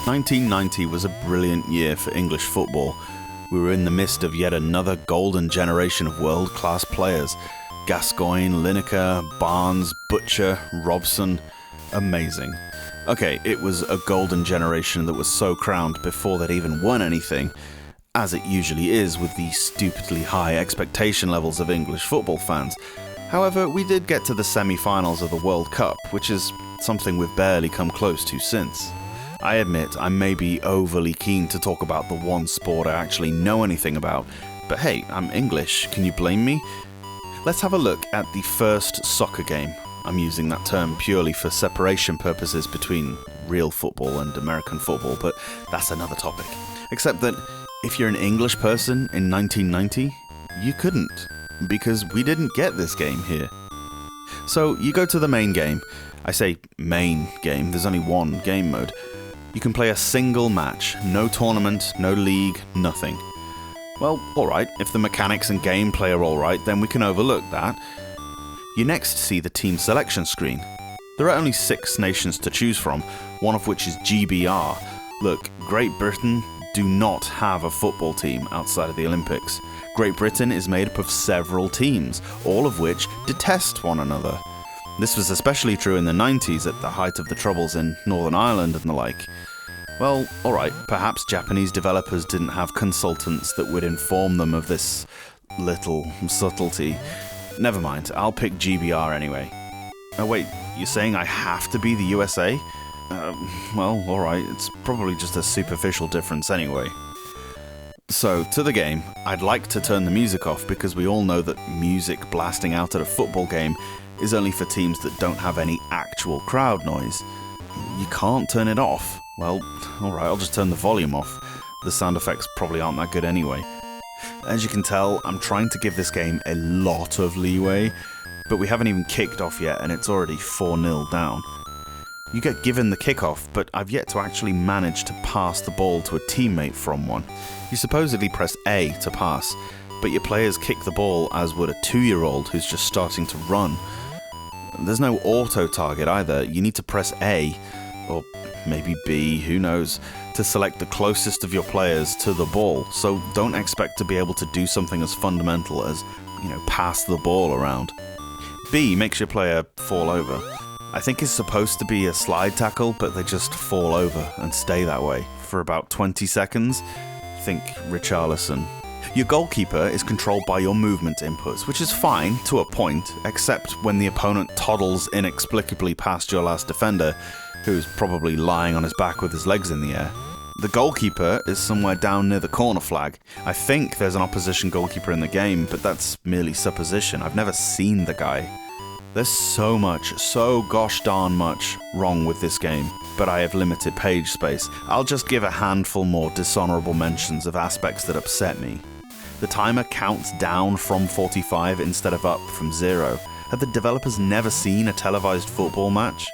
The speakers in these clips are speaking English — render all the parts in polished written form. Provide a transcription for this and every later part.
1990 was a brilliant year for English football. We were in the midst of yet another golden generation of world-class players. Gascoigne, Lineker, Barnes, Butcher, Robson. Amazing. Okay, it was a golden generation that was so crowned before they'd even won anything, as it usually is with the stupidly high expectation levels of English football fans. However, we did get to the semi-finals of the World Cup, which is something we've barely come close to since. I admit I may be overly keen to talk about the one sport I actually know anything about, but hey, I'm English, can you blame me? Let's have a look at the first soccer game. I'm using that term purely for separation purposes between real football and American football, but that's another topic. Except that if you're an English person in 1990, you couldn't, because we didn't get this game here. So you go to the main game. I say main game, there's only one game mode. You can play a single match, no tournament, no league, nothing. Well, alright, if the mechanics and gameplay are alright, then we can overlook that. You next see the team selection screen. There are only 6 nations to choose from, one of which is GBR. Look, Great Britain do not have a football team outside of the Olympics. Great Britain is made up of several teams, all of which detest one another. This was especially true in the 90s at the height of the troubles in Northern Ireland and the like. Well, alright, perhaps Japanese developers didn't have consultants that would inform them of this little subtlety. Never mind, I'll pick GBR anyway. Oh wait, you're saying I have to be the USA? Well, alright, it's probably just a superficial difference anyway. So, to the game, I'd like to turn the music off because we all know that music blasting out at a football game is only for teams that don't have any actual crowd noise. You can't turn it off. Well, alright, I'll just turn the volume off. The sound effects probably aren't that good anyway. As you can tell, I'm trying to give this game a lot of leeway, but we haven't even kicked off yet and it's already 4-0 down. You get given the kickoff, but I've yet to actually manage to pass the ball to a teammate from one. You supposedly press A to pass, but your players kick the ball as would a 2-year-old who's just starting to run. There's no auto-target either, you need to press A, or maybe B, who knows, to select the closest of your players to the ball, so don't expect to be able to do something as fundamental as, pass the ball around. B makes your player fall over. I think it's supposed to be a slide tackle, but they just fall over and stay that way for about 20 seconds. Think Richarlison. Your goalkeeper is controlled by your movement inputs, which is fine to a point, except when the opponent toddles inexplicably past your last defender, who's probably lying on his back with his legs in the air. The goalkeeper is somewhere down near the corner flag. I think there's an opposition goalkeeper in the game, but that's merely supposition. I've never seen the guy. There's so gosh darn much wrong with this game, but I have limited page space. I'll just give a handful more dishonorable mentions of aspects that upset me. The timer counts down from 45 instead of up from 0. Have the developers never seen a televised football match?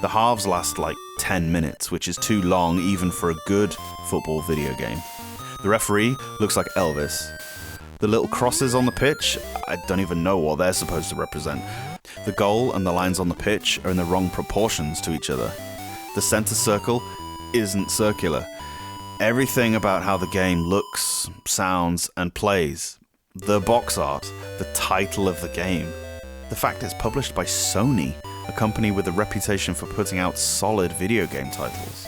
The halves last like 10 minutes, which is too long even for a good football video game. The referee looks like Elvis. The little crosses on the pitch, I don't even know what they're supposed to represent. The goal and the lines on the pitch are in the wrong proportions to each other. The center circle isn't circular. Everything about how the game looks, sounds, and plays. The box art, the title of the game. The fact it's published by Sony, a company with a reputation for putting out solid video game titles.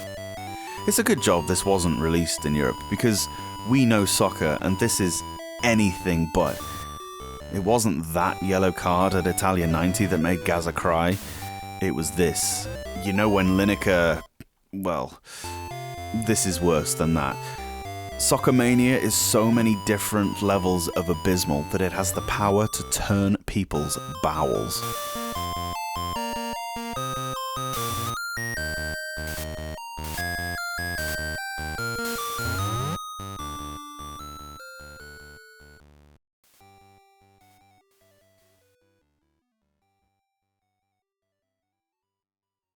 It's a good job this wasn't released in Europe, because we know soccer and this is anything but. It wasn't that yellow card at Italia 90 that made Gaza cry. It was this. You know when Lineker... well, this is worse than that. Soccer Mania is so many different levels of abysmal that it has the power to turn people's bowels.